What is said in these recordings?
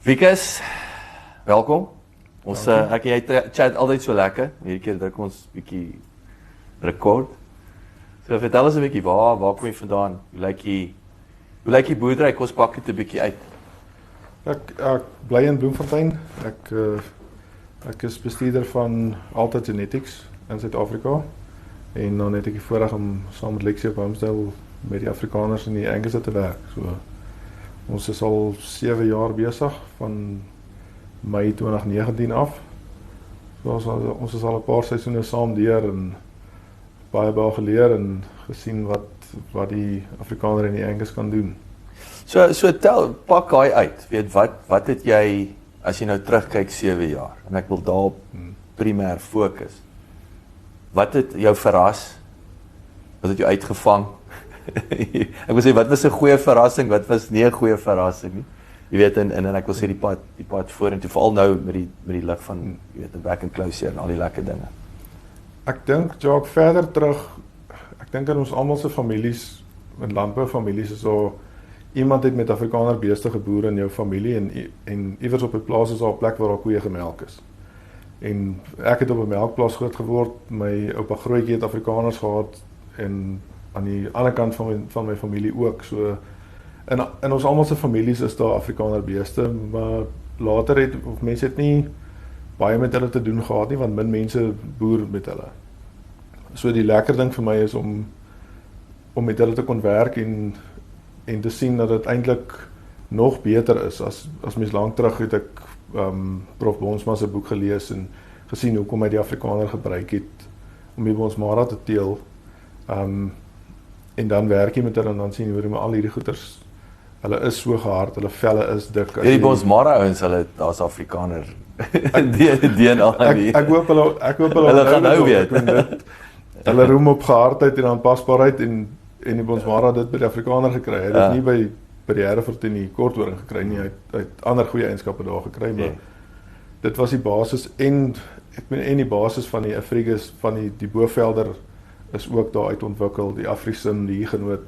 Wikus, welkom. Ons ek en jy chat altyd so lekker. Hierdie keer druk ons bietjie rekord. So vertel ons 'n bietjie waar kom jy vandaan? Hoe lyk die boerdery? Kom ons pak dit 'n bietjie uit. Ek bly in Bloemfontein. Ek is bestuurder van Alta Genetics in Suid-Afrika. En dan het ek die voorreg om saam met Lexie op Homesdale met die Afrikaners en die Angus te werk. So ons is al 7 jaar besig van Mei 2019 af. So ons is al 'n paar seisoene saam deur en baie geleer en gesien wat die Afrikaner en die Angus kan doen. So pak daai uit. Weet wat het jy as jy nou terugkyk 7 jaar en ek wil daarop primêr fokus. Wat het jou verras? Wat het jou uitgevang? Ek wil sê wat was 'n goeie verrassing, wat was nie 'n goeie verrassing nie. Jy weet en ek wil sê die pad vorentoe veral nou met die lig van jy weet 'n back and close en al die lekker dinge. Ek dink Jacques verder terug, ek dink aan ons almal se families, in landboufamilies is daar iemand het met Afrikaner beeste geboer in jou familie en iewers op 'n plaas is daar 'n plek waar daar koeie gemelk is. En ek het op 'n melkplaas groot geword, my oupa grootjie het Afrikaners gehad en aan die ander kant van my familie ook. So in ons almal se families is daar Afrikaner beeste, maar later mense het nie baie met hulle te doen gehad nie, want min mense boer met hulle. So die lekker ding vir my is om met hulle te kon werk en te sien dat dit eintlik nog beter is as mens lank terug het ek Prof Bonsma se boek gelees en gesien hoekom hy die Afrikaner gebruik het om die Bonsmara te teel. En dan werk jy met hulle en dan sien jy hoe al hierdie goeters, hulle is so gehard, hulle velle is dik. Die Bonsmara ouens, daar's Afrikaner DNA nie. Ek hoop hulle gaan nou weet. Hulle roem op gehardheid en aanpasbaarheid en die Bonsmara dit by die Afrikaner gekry. Hy het nie by die Hereford en die Korthoring gekry nie. Hy het ander goeie eienskappe daar gekry, maar dit was die basis en die basis van die Afrigus van die Bovelder is ook daar uit ontwikkel, die Afrisim, die Huguenot.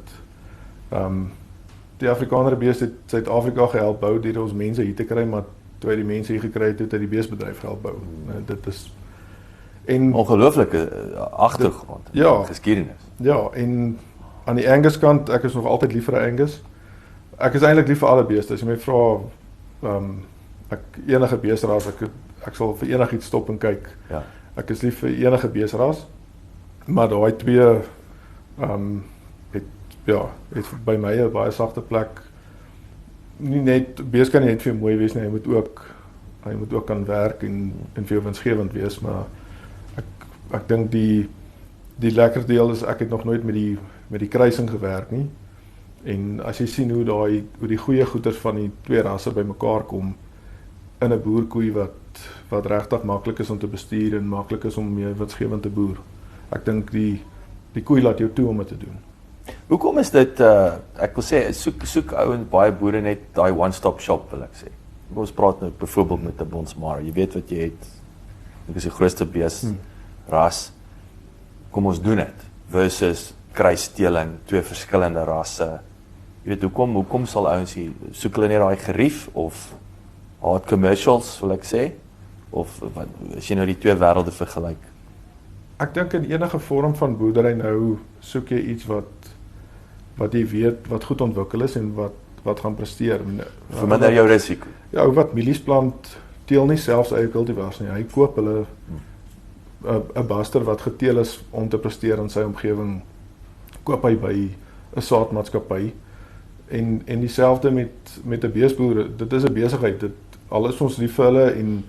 Die Afrikaner beeste het Suid-Afrika gehelp bou deur ons mense hier te kry, maar toe hy die mense hier gekry het, het hy die beesbedryf gehelp bou. Dit is ongelooflike agtergrond, geskiedenis. Ja, en aan die Angus kant, ek is nog altyd lief vir 'n Angus. Ek is eintlik lief vir alle beeste. As jy my vra, ek enige beesteras, ek sal vir enigiets stop en kyk. Ja. Ek is lief vir enige beesteras, maar daai twee het by my 'n baie sagte plek. Nie net beeste kan nie net vir mooi wees nie, hy moet ook kan werk en vir jou winsgewend wees, maar ek dink die lekker deel is ek het nog nooit met die kruising gewerk nie. En as jy sien hoe die goeie goeders van die twee rasse bymekaar kom in 'n boerkoei wat regtig maklik is om te bestuur en maklik is om mee winsgewend te boer. Ek dink die koei laat jou toe om dit te doen. Hoekom is dit ek wil sê soek ouens baie boere net daai one-stop shop wil ek sê. Ons praat nou byvoorbeeld met 'n Bonsmara. Jy weet wat jy het. Dit is die grootste bees ras. Kom ons doen dit versus kruissteeling, twee verskillende rasse. Jy weet hoekom sal ouens hier soek hulle net daai gerief of hard commercials wil ek sê of wat as jy nou die twee wêrelde vergelyk? Ek dink in enige vorm van boerdery nou soek jy iets wat jy weet wat goed ontwikkel is en wat gaan presteer. Verminder jou risiko. Ja, ou wat mielies plant teel nie selfs eie kultivars nie. Hy koop hulle 'n baster wat geteel is om te presteer in sy omgewing. Koop hy by 'n saadmaatskappy en dieselfde met 'n beesboer. Dit is 'n besigheid. Al is ons lief vir hulle en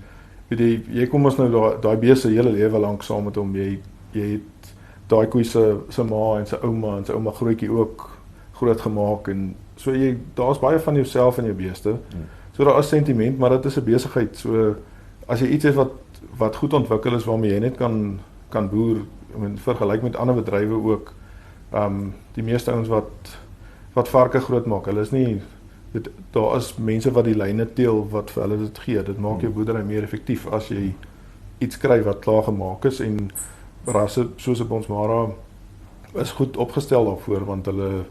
weet jy kom ons nou daai bees se hele lewe lank saam met hom. Jy het daai koei se ma en sy ouma grootjie ook groot gemaak en so daar's baie van jouself en jou beeste. So daar is sentiment, maar dit is 'n besigheid. So as jy iets het wat goed ontwikkel is waarmee jy net kan boer, vergelyk met ander bedrywe ook. Die meeste ouens wat varke groot maak, hulle is nie daar is mense wat die lyne teel wat vir hulle dit gee. Dit maak jou boerdery meer effektief as jy iets kry wat klaar gemaak is en rasse soos 'n Bonsmara is goed opgestel daarvoor want hulle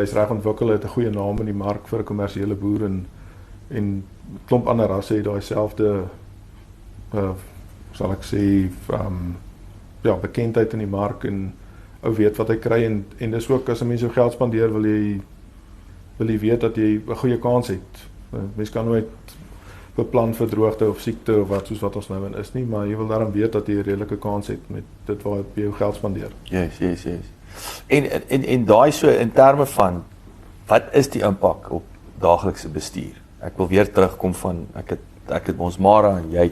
is reg ontwikkel, het 'n goeie naam in die mark vir 'n kommersiële boer en klomp ander rasse het daai selfde sal ek sê ja, bekendheid in die mark en ou weet wat hy kry en dis ook as 'n mens jou geld spandeer wil jy weet dat jy 'n goeie kans het. Mens kan nooit beplan vir droogte of siekte of wat soos wat ons nou in is nie, maar jy wil daarom weet dat jy 'n redelike kans het met dit waar jy jou geld spandeer. Yes. En daai so in terme van wat is die impak op daaglikse bestuur? Ek wil weer terugkom van ek het Bonsmara en jy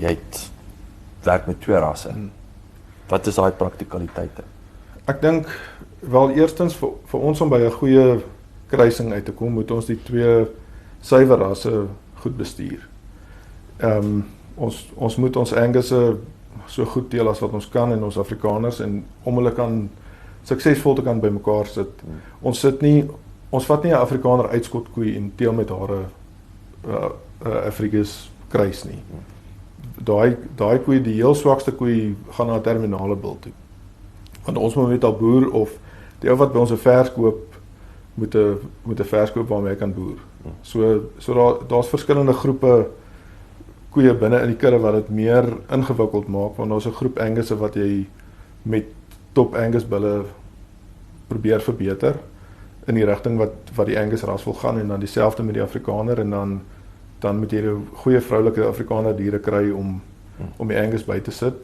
het werk met 2 rasse. Wat is daai praktikaliteite? Ek dink wel eerstens vir ons om by 'n goeie kruising uit te kom, moet ons die 2 suiwer rasse goed bestuur. Ons moet ons Angusse so goed deel as wat ons kan en ons Afrikaners en om hulle kan suksesvol te kan bymekaar sit. Ons vat nie 'n Afrikaner uitskot koei en teel met haar 'n Afrikas kruis nie. Daai koei, die heel swakste koei gaan na 'n terminale bil toe. Want ons moet met al boer of die ou wat by ons 'n vers koop moet 'n vers koop waarmee hy kan boer. So daar's verskillende groepe koeie binne in die kudde wat dit meer ingewikkeld maak, want daar's 'n groep Angusse wat jy met top Angus bulle probeer verbeter in die rigting wat die Angus ras wil gaan en dan dieselfde met die Afrikaner en dan moet jy 'n goeie vroulike Afrikaner diere kry om die Angus by te sit.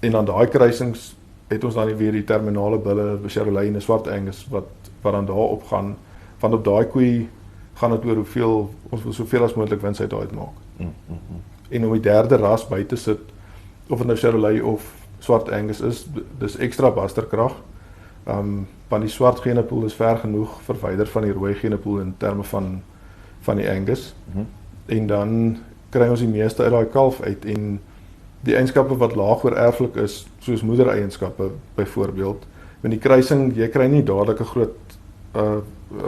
En dan daai kruisings het ons dan weer die terminale bulle, Charolais en 'n swart Angus wat dan daarop gaan. Want op daai koei gaan dit oor hoeveel ons wil soveel as moontlik wins uit daai maak. En om die derde ras by te sit, of dit nou Charolais of swart Angus is, dis ekstra basterkrag. Want die swart genepool is ver genoeg verwyder van die rooi genepool in terme van die Angus. En dan kry ons die meeste uit daai kalf uit en die eienskappe wat laag oor erflik is, soos moedereienskappe byvoorbeeld. Met die kruising, jy kry nie dadelik 'n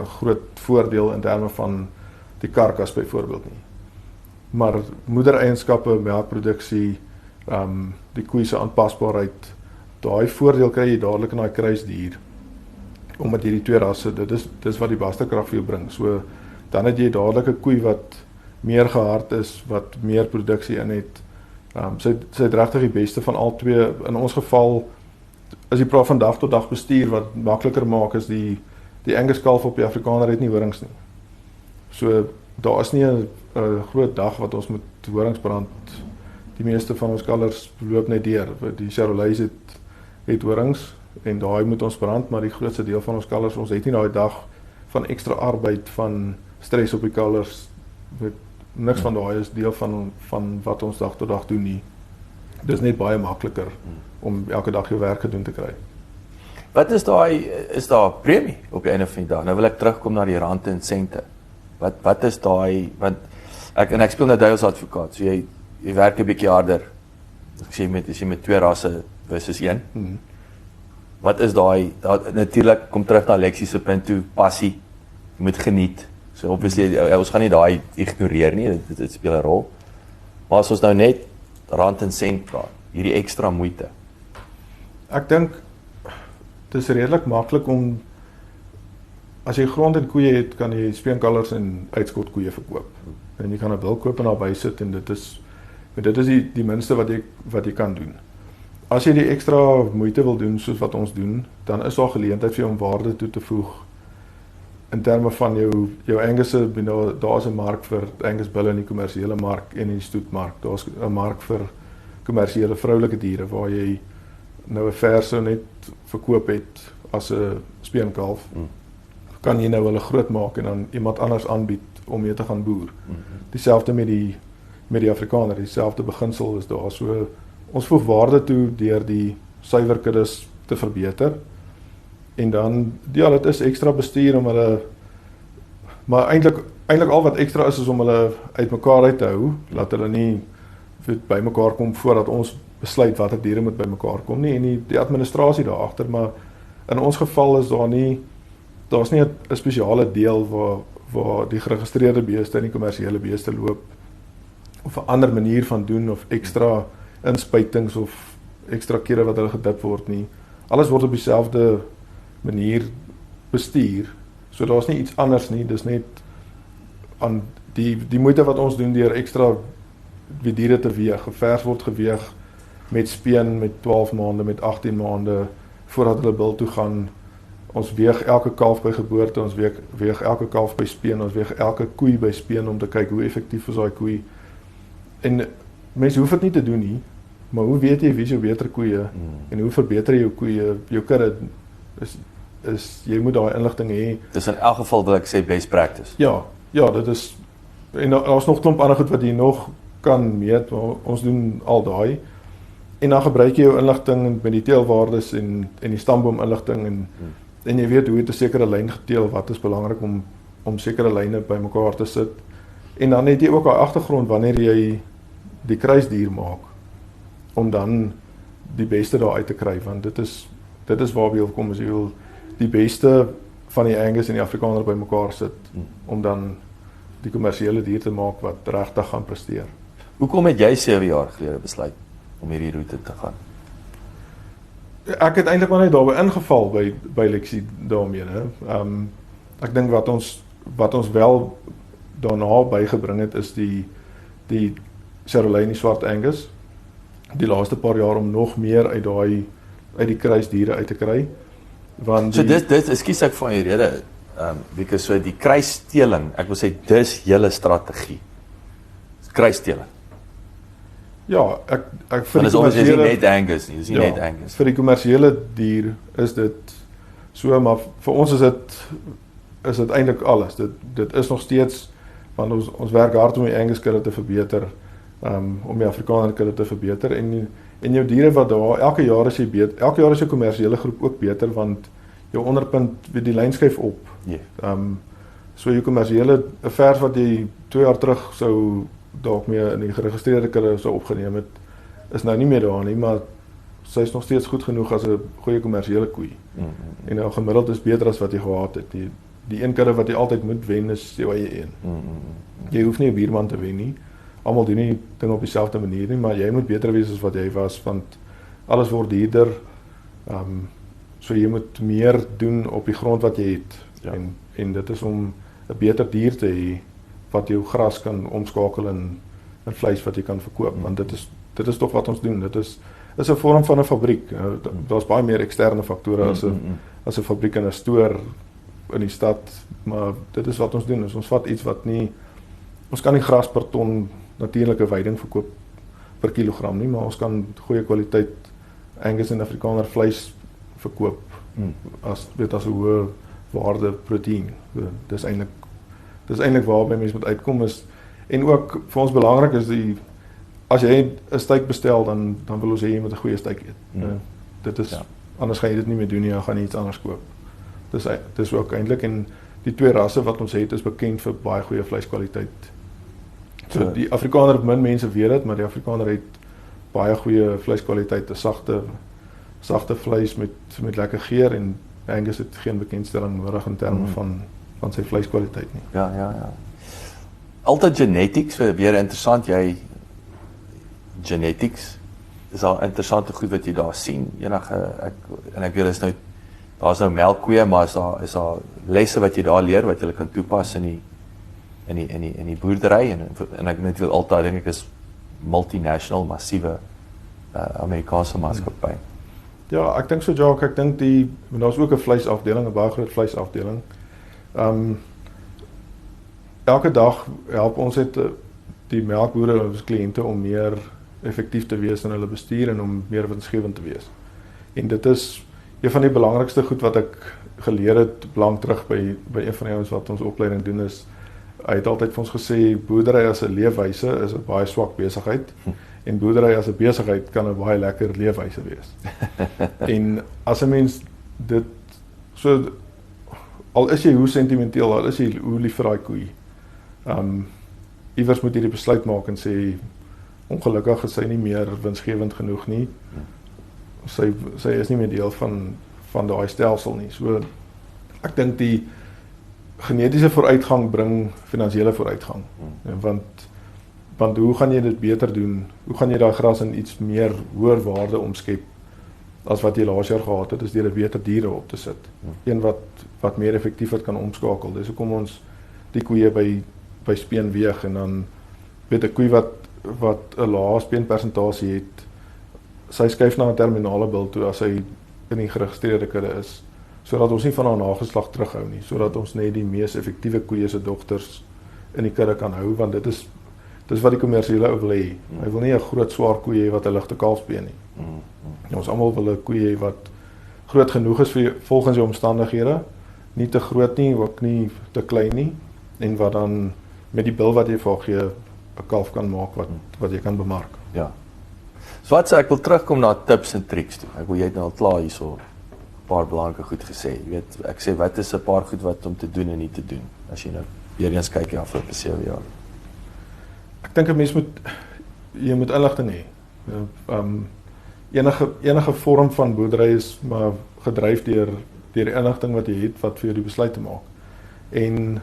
groot voordeel in terme van die karkas byvoorbeeld nie. Maar moedereienskappe, melkproduksie, die koei se aanpasbaarheid, daai voordeel kry jy dadelik in daai kruisdier. Omdat jy die 2 rasse, dis wat die basterkrag vir jou bring. So dan het jy dadelik 'n koei wat meer gehard is, wat meer produksie in het. Sy het regtig die beste van al 2. In ons geval, as jy praat van dag tot dag bestuur, wat makliker maak is die Angus kalf op die Afrikaner het nie horings nie. So daar is nie 'n groot dag wat ons moet horings brand. Die meeste van ons kalvers loop net deur. Die Charolais het horings en daai moet ons brand, maar die grootste deel van ons kalvers, ons het nie daai dag van ekstra arbeid, van stres op die kalvers. Niks van daai is deel van wat ons dag tot dag doen nie. Dis net baie makliker om elke dag jou werk gedoen te kry. Wat is daar premie op die einde van die dag? Nou wil ek terugkom na die rande en sente. Wat is daai, want ek speel nou duiwels advokaat, so jy werk 'n bietjie harder. As jy met 2 rasse versus 1. Wat is daai natuurlik kom terug na Alexie se punt toe, passie. Jy moet geniet. So obviously ons gaan nie daai ignoreer nie, dit speel 'n rol. Maar as ons nou net rand en sent praat, hierdie ekstra moeite. Ek dink dit is redelik maklik om as jy grond en koeie het, kan jy speenkalvers en uitskot koeie verkoop. En jy kan 'n bil koop en daarby sit en dit is die minste wat jy kan doen. As jy die ekstra moeite wil doen soos wat ons doen, dan is daar geleentheid vir jou om waarde toe te voeg. In terme van jou Angusse, daar's 'n mark vir Angus bulle in die kommersiële mark en in die stoetmark. Daar's 'n mark vir kommersiële vroulike diere waar jy nou 'n verse net verkoop het as 'n speenkalf. Kan jy nou hulle groot maak en dan iemand anders aanbied om mee te gaan boer. Dieselfde met die Afrikaner, dieselfde beginsel is daar. So ons voeg waarde toe deur die suiwerkuddes te verbeter. En dan, ja, dit is ekstra bestuur om hulle, maar eintlik al wat ekstra is om hulle uitmekaar uit te hou, laat hulle nie by mekaar kom voordat ons besluit watter diere moet by mekaar kom nie, en die administrasie daar agter, maar in ons geval is daar's nie 'n spesiale deel waar die geregistreerde beeste en die kommersiële beeste loop, of 'n ander manier van doen, of ekstra inspuitings, of ekstra kere wat hulle gedip word nie. Alles word op dieselfde manier bestuur, so daar's nie iets anders nie, dis net aan die moeite wat ons doen deur ekstra die diere te weeg. Vers word geweeg met speen met 12 maande, met 18 maande voordat hulle bil toe gaan. Ons weeg elke kalf by geboorte, ons weeg elke kalf by speen, ons weeg elke koei by speen om te kyk hoe effektief is daai koei. En mense hoef dit nie te doen nie, maar hoe weet jy wie is jou beter koeie en hoe verbeter jy jou koeie, jou kudde is jy moet daai inligting hê. Dis in elk geval wil ek sê best practice. Ja, dit is en daar's nog klomp ander goed wat jy nog kan meet, maar ons doen al daai. En dan gebruik jy jou inligting met die teelwaardes en die stamboom inligting en jy weet hoe het 'n sekere lyn geteel, wat is belangrik om sekere lyne bymekaar te sit. En dan het jy ook daai agtergrond wanneer jy die kruisdier maak om dan die beste daar uit te kry, want dit is waar jy wil kom, as jy wil die beste van die Angus en die Afrikaner bymekaar sit om dan die kommersiële dier te maak wat regtig gaan presteer. Hoekom het jy 7 jaar gelede besluit om hierdie roete te gaan? Ek het eintlik maar net daarby ingeval by Lexie daarmee, né? Ek dink wat ons wel daarna bygebring het is die Charolais Swart Angus die laaste paar jaar om nog meer uit die kruisdiere uit te kry. Want so dit ekskuus ek van die rede, because so die kruissteling, ek wil sê dis julle strategie. Kruissteling. Ja, ek vir die kommersiële net Angus nie, dis nie net Angus. Vir die kommersiële dier is dit so, maar vir ons is dit eintlik alles. Dit is nog steeds, want ons werk hard om die Angus kudde te verbeter, om die Afrikaner kudde te verbeter en jou diere wat daar elke jaar is jou kommersiële groep ook beter, want jou onderpunt weet die lyn skuif op. Yeah. So jou kommersiële vers wat jy 2 jaar terug sou dalk meer in die geregistreerde kudde sou opgeneem het, is nou nie meer daar nie, maar sy is nog steeds goed genoeg as 'n goeie kommersiële koei. En nou gemiddeld is beter as wat jy gehad het. Die een kudde wat jy altyd moet wen is jou eie een. Jy hoef nie 'n buurman te wen nie. Almal doen nie dinge op dieselfde manier nie, maar jy moet beter wees as wat jy was, want alles word duurder. So jy moet meer doen op die grond wat jy het. Ja. En dit is om 'n beter dier te hê wat jou gras kan omskakel in vleis wat jy kan verkoop, want dit is tog wat ons doen. Dit is 'n vorm van 'n fabriek. Daar's baie meer eksterne faktore as 'n fabriek en 'n stoor in die stad, maar dit is wat ons doen. Ons vat iets wat nie, ons kan nie gras per ton natuurlike veiding verkoop per kilogram nie, maar ons kan goeie kwaliteit Angus en Afrikaner vleis verkoop as 'n hoë waarde proteïen. Dis eintlik waarby mense moet uitkom is, en ook vir ons belangrik is as jy 'n steak bestel, dan wil ons hê jy moet 'n goeie steak eet. Dit is anders gaan jy dit nie meer doen nie, dan gaan jy iets anders koop. Dis ook eintlik, en die 2 rasse wat ons het is bekend vir baie goeie vleiskwaliteit. So die Afrikaner, min mense weet dit, maar die Afrikaner het baie goeie vleiskwaliteit, 'n sagte vleis met lekker geur, en Angus het geen bekendstelling nodig in terme van sy vleiskwaliteit nie. Ja. Altyd genetics, weer interessant, genetics is al interessante goed wat jy daar sien. Ek weet daar's nou melkkoeie, maar is daar lesse wat jy daar leer wat jy kan toepas in die boerdery, en ek net wil altyd dink ek is multinational, massiewe Amerikaanse maatskappy. Ja, ek dink so, Jacques, ek dink daar's ook 'n vleisafdeling, 'n baie groot vleisafdeling. Elke dag help ons die melkbore, ons kliënte, om meer effektief te wees in hulle bestuur en om meer winsgewend te wees. En dit is een van die belangrikste goed wat ek geleer het lank terug by een van die ouens wat ons opleiding doen is, hy het altyd vir ons gesê, boerdery as 'n leefwyse is 'n baie swak besigheid, en boerdery as 'n besigheid kan 'n baie lekker leefwyse wees. En as 'n mens dit so, al is jy hoe sentimenteel, al is jy hoe lief vir daai koei, iewers moet jy die besluit maak en sê, ongelukkig is sy nie meer winsgewend genoeg nie. Sy is nie meer deel van daai stelsel nie. So ek dink die genetiese vooruitgang bring finansiële vooruitgang. Want hoe gaan jy dit beter doen? Hoe gaan jy daai gras in iets meer hoër waarde omskep as wat jy laas jaar gehad het, is deur 'n beter diere op te sit. 'n wat meer effektief kan omskakel. Dis hoekom ons die koeie by by speen weeg en dan weet 'n koei wat 'n lae speenpersentasie het, sy skuif na 'n terminale bil toe as hy in die geregistreerde kudde is, sodat ons nie van haar nageslag terughou nie, sodat ons net die mees effektiewe koeie se dogters in die kudde kan hou, want dis wat die kommersiële ou wil hê. Hy wil nie 'n groot swaar koei hê wat 'n ligte kalfsbeen nie. Ons almal wil 'n koei hê wat groot genoeg is vir volgens die omstandighede, nie te groot nie, ook nie te klein nie, en wat dan met die bil wat jy vir haar gee, 'n kalf kan maak wat jy kan bemark. Ja. So wat sê ek wil terugkom na tips en triks toe. Ek wil jy het nou al klaar hierso 'n paar belangrike goed gesê. Jy weet, ek sê wat is 'n paar goed wat om te doen en nie te doen as jy nou weer eens kyk die afgelope 7 jaar. Ek dink 'n mens jy moet inligting hê. Enige vorm van boerdery is maar gedryf deur die inligting wat jy het wat vir jou die besluit te maak. En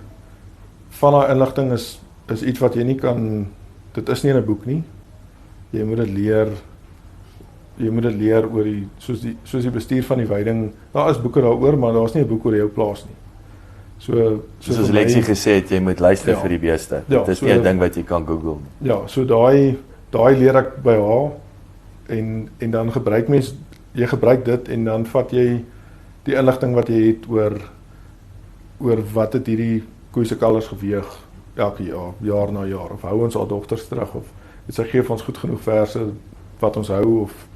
van daai inligting is iets wat jy nie kan, dit is nie in 'n boek nie. Jy moet dit leer oor soos die bestuur van die weiding. Daar is boeke daaroor, maar daar's nie 'n boek oor jou plaas nie. Soos Lexie gesê het, jy moet luister vir die beeste. Dit is nie 'n ding wat jy kan Google nie. Ja, so daai leer ek by haar en dan jy gebruik dit en dan vat jy die inligting wat jy het oor wat het hierdie koei se kalvers geweeg elke jaar na jaar, of hou ons haar dogters terug, of sy gee vir ons goed genoeg verse wat ons hou, of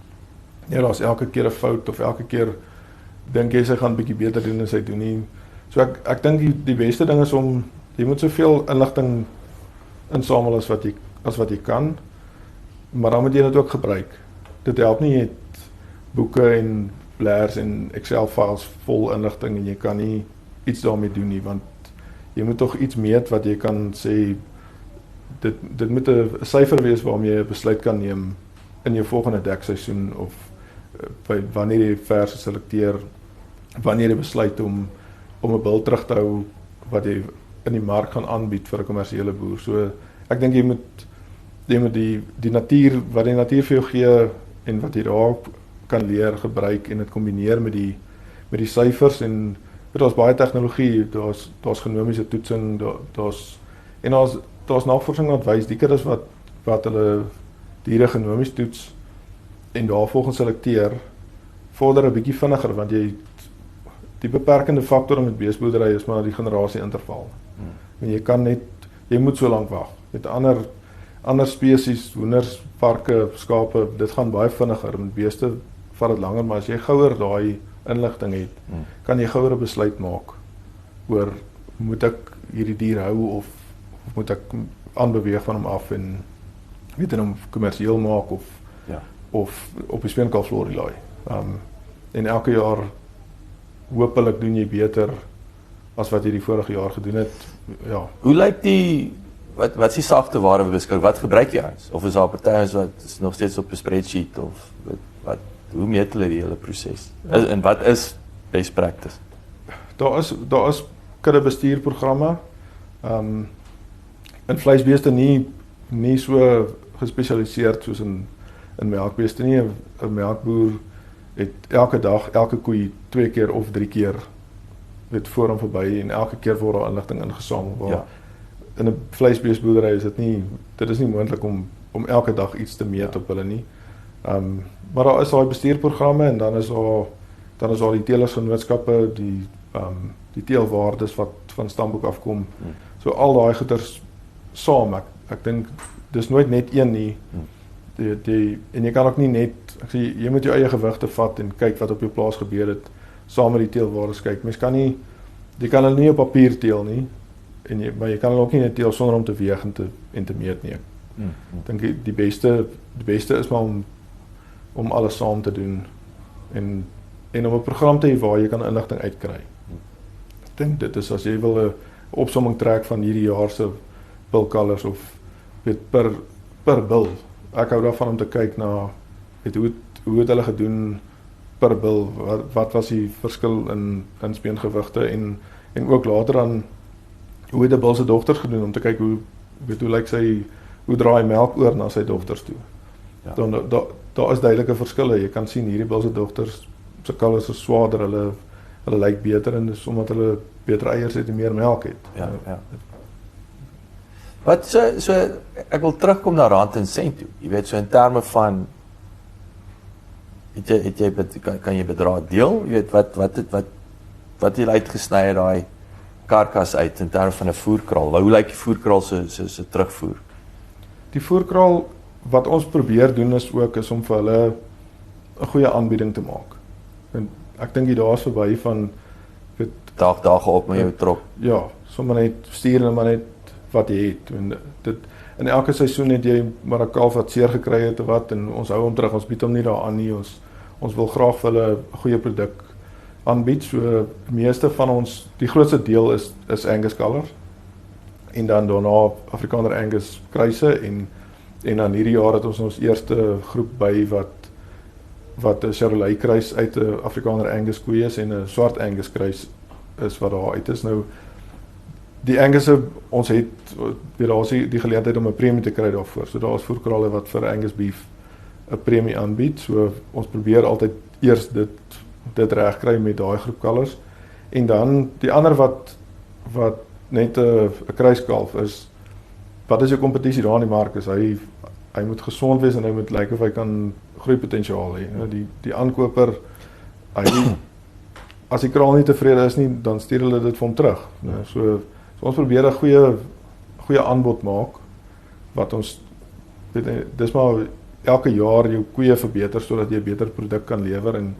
nee, daar's elke keer 'n fout, of elke keer dink jy sy gaan bietjie beter doen as sy doen nie. So ek dink die beste ding is jy moet soveel inligting insamel as wat jy kan, maar dan moet jy dit ook gebruik. Dit help nie jy het boeke en blaars en Excel files vol inligting en jy kan nie iets daarmee doen nie, want jy moet tog iets meet wat jy kan sê, dit moet 'n syfer wees waarmee jy 'n besluit kan neem in jou volgende dekseisoen, of wanneer jy verse selekteer, wanneer jy besluit om 'n bil terug te hou wat jy in die mark gaan aanbied vir 'n kommersiële boer. So ek dink jy moet die natuur, wat die natuur vir jou gee en wat jy daar kan leer gebruik en dit kombineer met die syfers, en daar's baie tegnologie, daar's genomiese toetsing, daar's navorsing wat wys die kinders wat hulle diere genomies toets en daarvolgens selekteer, vorder 'n bietjie vinniger, want die beperkende faktor met beesboerdery is maar die generasieinterval. En jy moet so lank wag. Met ander spesies, hoenders, varke, skape, dit gaan baie vinniger. Met beeste vat dit langer, maar as jy gouer daai inligting het, kan jy gouer 'n besluit maak oor moet ek hierdie dier hou of moet ek aanbeweeg van hom af en weet hom kommersieel maak of op die speenkalfslorie laai. En elke jaar hopelik doen jy beter as wat jy die vorige jaar gedoen het. Ja. Hoe lyk wat is die sagte ware beskik? Wat gebruik jy eens? Of is daar partye wat is nog steeds op 'n spreadsheet, of hoe meet hulle die hele proses? En wat is best practice? Daar is kudde bestuurprogramme. In vleisbeeste nie so gespesialiseerd soos in melkbeeste nie. 'n Melkboer het elke dag, elke koei 2 keer of 3 keer voor hom verby en elke keer word daar inligting ingesamel. Ja. In 'n vleisbeesboerdery is dit is nie moontlik om elke dag iets te meet op hulle nie. Maar daar is daai bestuurprogramme en dan is daar die teelersgenootskappe, die teelwaardes wat van stamboek afkom. So al daai goeders saam. Ek dink dis nooit net een nie. En jy kan ook nie net, jy moet jou eie gewigte vat en kyk wat op jou plaas gebeur het, saam met die teelwaardes kyk. Mens kan nie, jy kan hulle nie op papier teel nie, maar jy kan hulle ook nie net teel sonder om te weeg en te meet nie. Ek dink die beste is maar om alles saam te doen en om 'n program te hê waar jy kan inligting uitkry. Ek dink dit is as jy wil 'n opsomming trek van hierdie jaar se bilkalvers of weet per bil. Ek hou daarvan om te kyk na hoe het hulle gedoen per bil, wat was die verskil in speengewigte en ook later dan hoe het 'n bil se dogters gedoen om te kyk hoe lyk sy, hoe draai melk oor na sy dogters toe. Ja. Dan daar is duidelike verskille. Jy kan sien hierdie bil se dogters se kalvers is swaarder, hulle lyk beter en dis omdat hulle beter eiers het en meer melk het. Ja. Wat so ek wil terugkom na rand en sent toe. Jy weet so in terme van kan jy bedrag deel? Jy weet wat jy uitgesny het daai karkas uit in terme van 'n voerkraal. Hoe lyk die voerkraal se terugvoer? Die voerkraal wat ons probeer doen is om vir hulle 'n goeie aanbieding te maak. En ek dink jy daar's verby van dae op met jou trok. Ja, sommer net stuur en maar net wat jy het. En dit in elke seisoen het jy maar 'n kalf wat seer gekry het of wat en ons hou hom terug. Ons bied hom nie daaraan nie. Ons wil graag vir hulle 'n goeie produk aanbied. So die meeste van ons, die grootste deel is Angus kalvers. En dan daarna Afrikaner Angus kruise en dan hierdie jaar het ons eerste groep by wat 'n Charolais kruis uit 'n Afrikaner Angus koe is en 'n swart Angus kruis is wat daar uit is. Nou die Angus ons het daar's die geleentheid om 'n premie te kry daarvoor. So daar is voerkrale wat vir Angus beef 'n premie aanbied. So ons probeer altyd eers dit reg kry met daai groep kalvers. En dan die ander wat net 'n kruiskalf is, wat is jou kompetisie daar in die mark is? Hy moet gesond wees en hy moet lyk of hy kan groeipotensiaal hê. Die aankoper, as die kraal nie tevrede is nie, dan stuur hulle dit vir hom terug. So ons probeer 'n goeie aanbod maak wat ons dis maar elke jaar jou koeie verbeter sodat jy 'n beter produk kan lewer en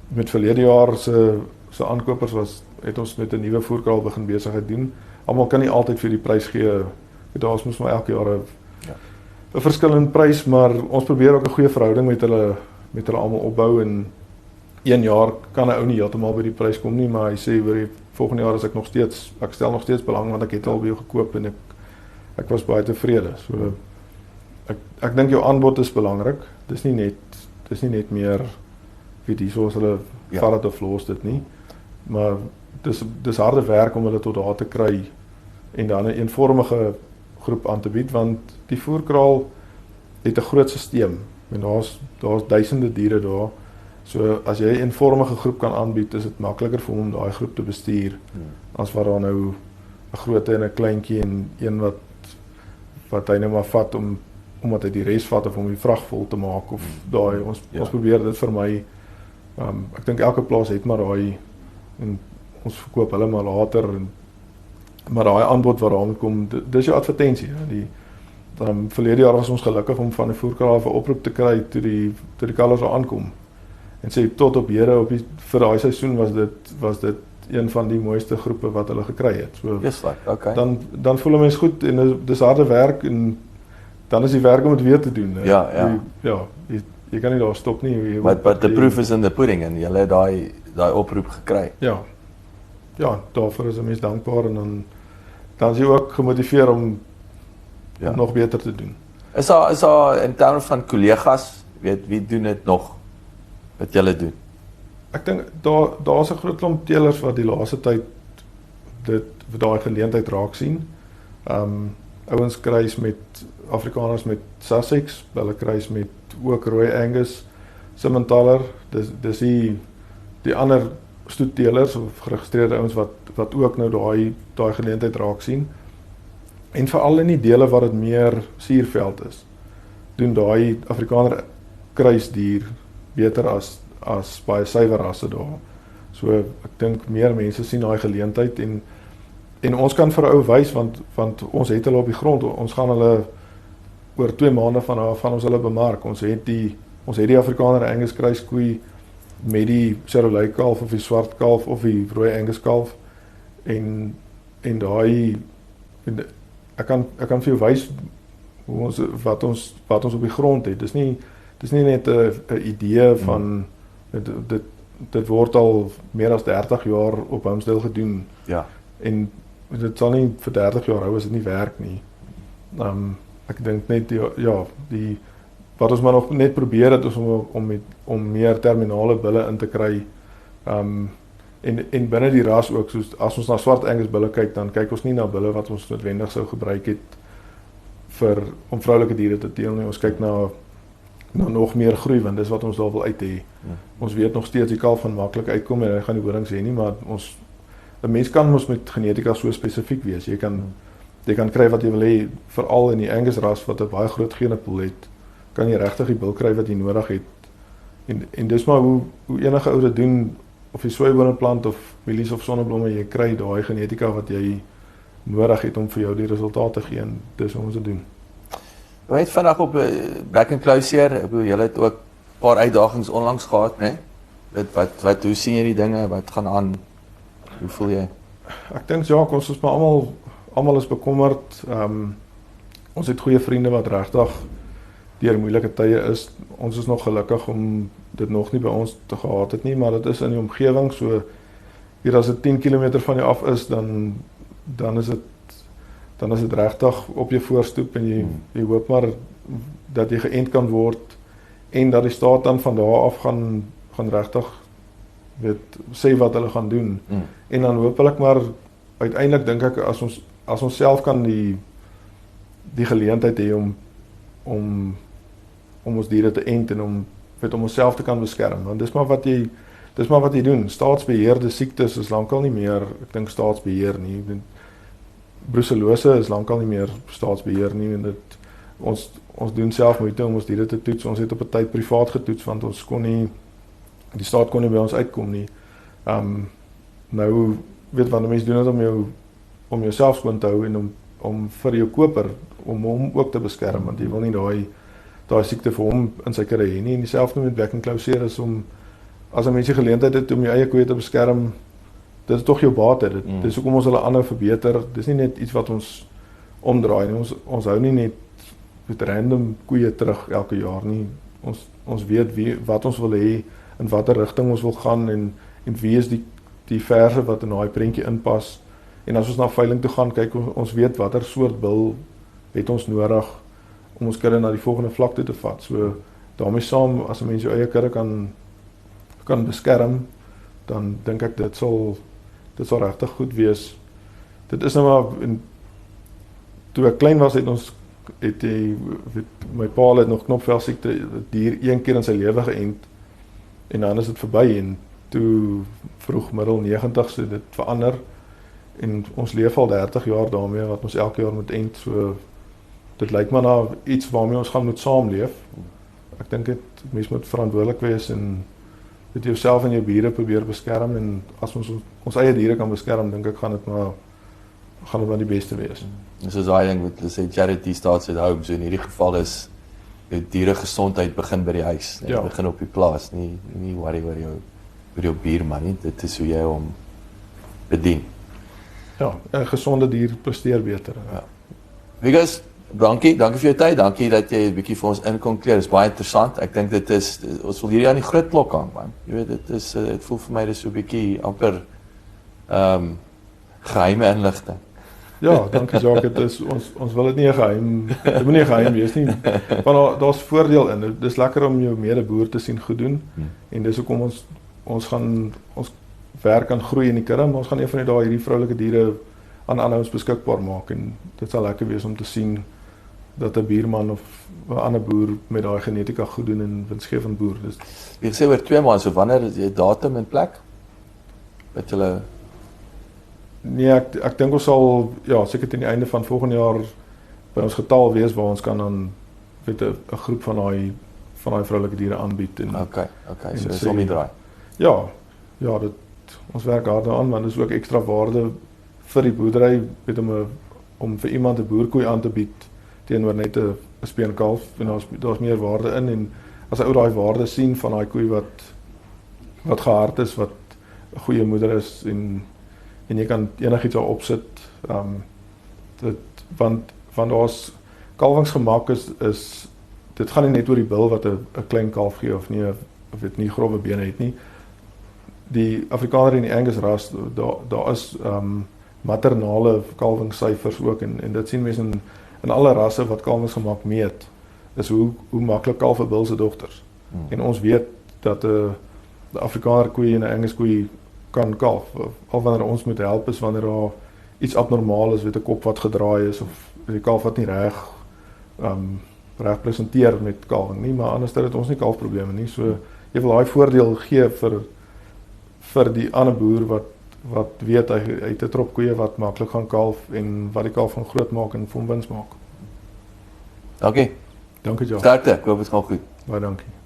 met verlede jaar se aankopers het ons met 'n nuwe voerkraal begin besigheid doen. Almal kan nie altyd vir die prys gee. Daar's mos maar elke jaar 'n verskillende prys, maar ons probeer ook 'n goeie verhouding met hulle almal opbou en een jaar kan 'n ou nie heeltemal by die prys kom nie, maar hy sê oor die volgende jaar is ek stel nog steeds belang want ek het al by jou gekoop en ek was baie tevrede. So ek dink jou aanbod is belangrik. Dis nie net meer wie soos hulle vat dit of los dit nie. Maar dis harde werk om hulle tot daar te kry en dan 'n eenvormige groep aan te bied want die voerkraal het 'n groot stelsel en daar's duisende diere daar. So as jy 'n eenvormige groep kan aanbied, is dit makliker vir hom om daai groep te bestuur as wat daar nou 'n grootte en 'n kleintjie en een wat hy nou maar vat omdat hy die res vat of om die vrag vol te maak of daai ons probeer dit vermy. Ek dink elke plaas het maar daai en ons verkoop hulle maar later maar daai aanbod wat daarmee kom, dis jou advertensie. Verlede jaar was ons gelukkig om van 'n voerkraal 'n oproep te kry toe die kalvers daar aankom. En sê tot op hede vir daai seisoen was dit een van die mooiste groepe wat hulle gekry het. So okay. Dan voel mense goed en dis harde werk en dan is die werk om dit weer te doen. Jy kan nie daar stop nie. But the proof is in the pudding en jy het daai oproep gekry. Ja, daarvoor is 'n mens dankbaar en dan is jy ook gemotiveer om nog beter te doen. Is daar in terme van kollegas, weet wie doen dit nog wat julle doen? Ek dink daar's 'n groot klomp teelers wat die laaste tyd daai geleentheid raak sien. Ouens kruis met Afrikaners met Sussex, hulle kruis met ook Rooi Angus, Simmentaler. Dis die ander stoetteelers of geregistreerde ouens wat ook nou daai geleentheid raak sien. En veral in die dele waar dit meer suurveld is, doen daai Afrikaner kruisdier beter as baie suiwer rasse daar. So ek dink meer mense sien daai geleentheid en ons kan vir 'n ou wys want ons het hulle op die grond. Ons gaan hulle oor 2 maande van ons hulle bemark. Ons het die Afrikaner Angus kruiskoei met die Charolais kalf of die swart kalf of die Rooi Angus kalf en daai ek kan vir jou wys wat ons op die grond het. Dis nie net 'n idee van dit word al meer as 30 jaar op Homesdale gedoen. Ja. En dit sal nie vir 30 jaar hou as dit nie werk nie. Ek dink net wat ons maar nog net probeer het is om meer terminale bulle in te kry. En binne die ras ook, soos as ons na swart Angus bulle kyk, dan kyk ons nie na bulle wat ons noodwendig sou gebruik het om vroulike diere te teel nie. Ons kyk na nog meer groei, want dis wat ons daar wil uit hê. Ons weet nog steeds die kalf gaan maklik uitkom en hy gaan die horings hê nie, maar 'n mens kan mos met genetika so spesifiek wees. Jy jy kan kry wat jy wil hê, veral in die Angus ras wat 'n baie groot genepool het, kan jy regtig die bil kry wat jy nodig het. En dis maar hoe enige ou dit doen, of jy soeibone plant of mielies of sonneblomme, jy kry daai genetika wat jy nodig het om vir jou die resultate te gee, en dis hoe ons dit doen. Jy het vandag op Black and Closeer, julle het ook 'n paar uitdagings onlangs gehad, né? Wat hoe sien jy die dinge, wat gaan aan? Hoe voel jy? Ek dink ja, ons is maar almal is bekommerd. Ons het goeie vriende wat regtig deur moeilike tye is. Ons is nog gelukkig om dit nog nie by ons te gehad het nie, maar dit is in die omgewing, so hier as dit 10 km van jou af is, dan is dit regtig op jou voorstoep, en jy hoop maar dat jy geënt kan word, en dat die staat dan van daar af gaan regtig sê wat hulle gaan doen. En dan hoop ek maar, uiteindelik dink ek, as ons self kan die geleentheid hê om ons diere te ent, en om onsself te kan beskerm, want dis maar wat jy doen. Staatsbeheerde siektes is lankal nie meer, ek dink staatsbeheer nie. Brucellose is lankal nie meer staatsbeheer nie, en ons doen self moeite om ons diere te toets. Ons het op 'n tyd privaat getoets, want ons kon nie, die staat kon nie by ons uitkom nie. Nou, wat mense doen is om jouself skoon te hou, en om vir jou koper, om hom ook te beskerm, want jy wil nie daai siekte vir hom in sy kudde hê nie. En dieselfde met Black and Closeer is om, as 'n mens die geleentheid het om jou eie koeie te beskerm, dit is tog jou bate. Dis hoekom ons hulle aanhou verbeter. Dis nie net iets wat ons omdraai nie. Ons hou nie net met random koeie terug elke jaar nie. Ons weet wat ons wil hê, in watter rigting ons wil gaan, en wie is die verse wat in daai prentjie inpas. En as ons na veiling toe gaan, kyk ons weet watter soort bil het ons nodig om ons kudde na die volgende vlak toe te vat. So daarmee saam, as 'n mens jou eie kudde kan beskerm, dan dink ek dit sal regtig goed wees. Dit is nou maar, toe ek klein was, my pa het nog knopvelsiekte dier een keer in sy lewe geënt, en dan is dit verby, en toe vroeg middel 90's het dit verander, en ons leef al 30 jaar daarmee, wat ons elke jaar moet ent, so dit lyk maar na iets waarmee ons gaan moet saamleef. Ek dink mens moet verantwoordelik wees, en dit jouself en jou bure probeer beskerm, en as ons eie diere kan beskerm, dink ek gaan dit maar die beste wees. Dis is daai ding wat hulle sê, charity starts at home, so in hierdie geval is die dieregesondheid begin by die huis, nee, begin op die plaas, nie worry oor jou buurman nie, dit is hoe jy hom bedien. Ja, 'n gesonde dier presteer beter. Ja. Wikus, dankie vir jou tyd, dankie dat jy 'n bietjie vir ons in kon kleer, dit is baie interessant. Ek dink ons wil hierdie aan die groot klok hang, man. Jy weet, dit voel vir my dis so 'n bietjie amper geheime inligting. Ja, dankie Jacques, ons wil dit nie 'n geheim, dit moet nie 'n geheim wees nie, want daar's voordeel in. Dis lekker om jou medeboer te sien goed doen, en dis hoekom ons werk aan groei in die kudde, maar ons gaan een van die dae hierdie vroulike diere aan ander ons beskikbaar maak, en dit sal lekker wees om te sien dat 'n buurman of 'n ander boer met daai genetika goed doen en winsgewend boer. Dus jy sê oor 2 maande, so wanneer is jy datum en plek? Wat julle Nee, ek dink ons sal seker teen die einde van volgende jaar by ons getal wees waar ons kan dan 'n groep van daai vroulike diere aanbied, en Okay, so dis om die draai. Ja, ons werk hard daaraan, want dit is ook ekstra waarde vir die boerdery, om vir iemand 'n boerkoei aan te bied teenoor net 'n speenkalf, en daar's meer waarde in, en as hy ou daai waarde sien van daai koei wat gehard is, wat 'n goeie moeder is, en jy kan enigiets daar opsit, want daar's kalwingsgemak is dit gaan nie net oor die bil wat 'n klein kalf gee, of nie grove bene het nie. Die Afrikaner en die Angus ras, daar is maternale kalwingssyfers ook, en dit sien mense in alle rasse wat kalwingsgemak meet, is hoe maklik kalf 'n bil se dogters. En ons weet dat 'n Afrikaner koei en 'n Angus koei kan kalf, al wanneer ons moet help is wanneer daar iets abnormaal is, 'n kop wat gedraai is, of 'n kalf wat nie reg presenteer met kalwing nie, maar anders het ons nie kalfprobleme nie. So jy wil daai voordeel gee vir die ander boer wat wat weet hy het 'n trop koeie wat maklik gaan kalf en wat die kalf van groot maak en vir hom wins maak. Dankie. Dankie Jacques. Sterkte. Ek hoop dit gaan goed. Baie dankie.